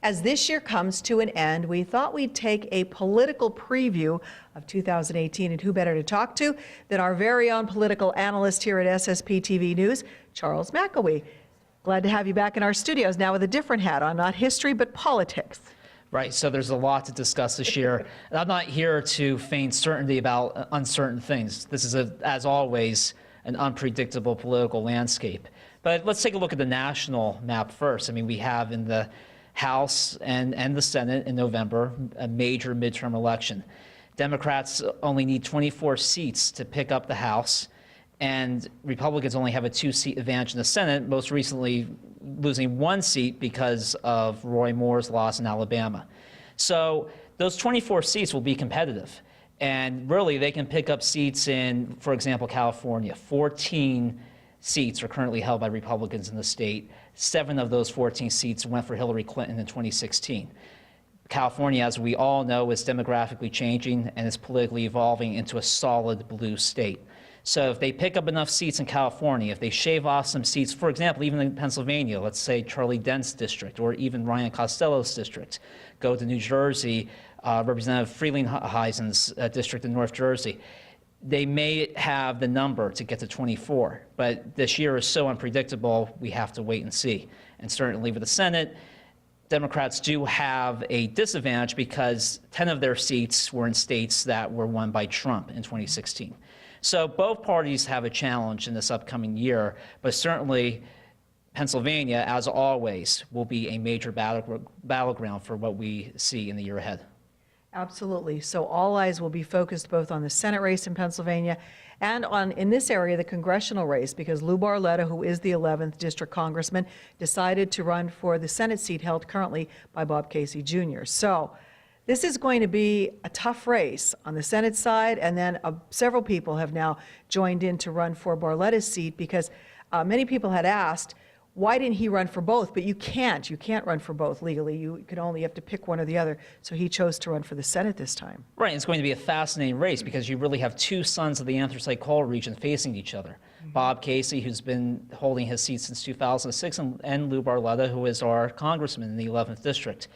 As this year comes to an end, we thought we'd take a political preview of 2018, and who better to talk to than our very own political analyst here at SSPTV News, Charles McElwee. Glad to have you back in our studios now with a different hat on, not history, but politics. Right, so there's a lot to discuss this year. And I'm not here to feign certainty about uncertain things. This is, as always, an unpredictable political landscape. But let's take a look at the national map first. I mean, we have in the House and the Senate in November a major midterm election. Democrats only need 24 seats to pick up the House, and Republicans only have a 2-seat advantage in the Senate, most recently losing 1 seat because of Roy Moore's loss in Alabama. So those 24 seats will be competitive. And really, they can pick up seats in, for example, California. 14 seats are currently held by Republicans in the state. 7 of those 14 seats went for Hillary Clinton in 2016. California, as we all know, is demographically changing and is politically evolving into a solid blue state. So if they pick up enough seats in California, if they shave off some seats, for example, even in Pennsylvania, let's say Charlie Dent's district or even Ryan Costello's district, go to New Jersey, Representative Frelinghuysen's district in North Jersey, they may have the number to get to 24. But this year is so unpredictable, we have to wait and see. And certainly with the Senate, Democrats do have a disadvantage because 10 of their seats were in states that were won by Trump in 2016. So both parties have a challenge in this upcoming year, but certainly Pennsylvania, as always, will be a major battleground for what we see in the year ahead. Absolutely. So all eyes will be focused both on the Senate race in Pennsylvania and on, in this area, the congressional race, because Lou Barletta, who is the 11th district congressman, decided to run for the Senate seat held currently by Bob Casey Jr. So this is going to be a tough race on the Senate side, and then several people have now joined in to run for Barletta's seat because many people had asked, why didn't he run for both? But you can't run for both legally. You have to pick one or the other. So he chose to run for the Senate this time. Right, it's going to be a fascinating race because you really have 2 sons of the anthracite coal region facing each other. Bob Casey, who's been holding his seat since 2006, and Lou Barletta, who is our congressman in the 11th district.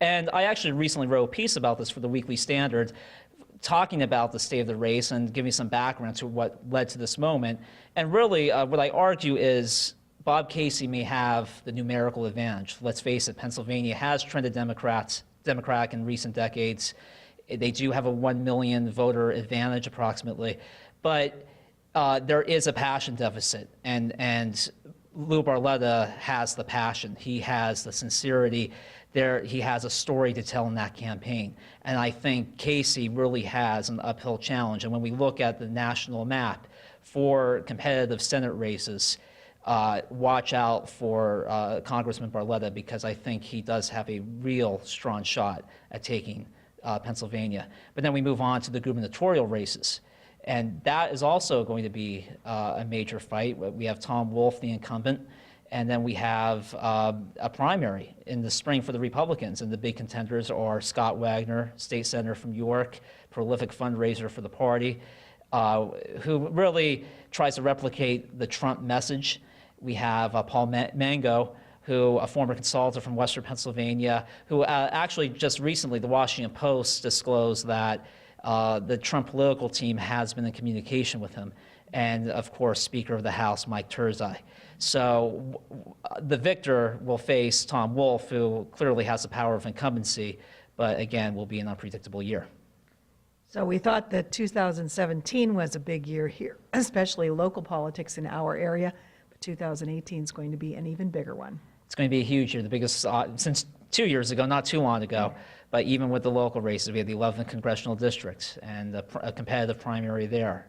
And I actually recently wrote a piece about this for the Weekly Standard, talking about the state of the race and giving some background to what led to this moment. And really, what I argue is Bob Casey may have the numerical advantage. Let's face it, Pennsylvania has trended Democratic in recent decades. They do have a 1 million voter advantage approximately, but there is a passion deficit, and Lou Barletta has the passion. He has the sincerity. He has a story to tell in that campaign. And I think Casey really has an uphill challenge. And when we look at the national map for competitive Senate races, watch out for Congressman Barletta, because I think he does have a real strong shot at taking Pennsylvania. But then we move on to the gubernatorial races. And that is also going to be a major fight. We have Tom Wolf, the incumbent, and then we have a primary in the spring for the Republicans. And the big contenders are Scott Wagner, state senator from York, prolific fundraiser for the party, who really tries to replicate the Trump message. We have Paul Mango, who a former consultant from Western Pennsylvania, who actually just recently, the Washington Post disclosed that the Trump political team has been in communication with him. And of course, Speaker of the House, Mike Turzai. So the victor will face Tom Wolf, who clearly has the power of incumbency, but again, will be an unpredictable year. So we thought that 2017 was a big year here, especially local politics in our area. 2018 is going to be an even bigger one. It's going to be a huge year, the biggest since 2 years ago, not too long ago. But even with the local races, we had the 11th congressional district and a competitive primary there.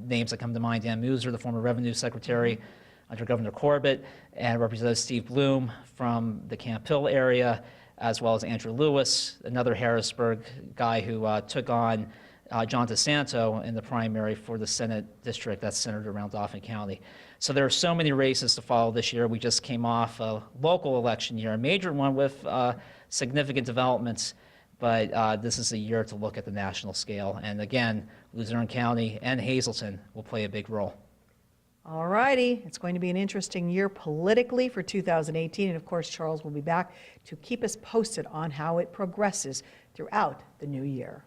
Names that come to mind: Dan Muser, the former revenue secretary under Governor Corbett, and Representative Steve Bloom from the Camp Hill area, as well as Andrew Lewis, another Harrisburg guy who took on John DeSanto in the primary for the Senate district that's centered around Dauphin County. So there are so many races to follow this year. We just came off a local election year, a major one with significant developments, but this is a year to look at the national scale. And again, Luzerne County and Hazleton will play a big role. All righty, it's going to be an interesting year politically for 2018, and of course, Charles will be back to keep us posted on how it progresses throughout the new year.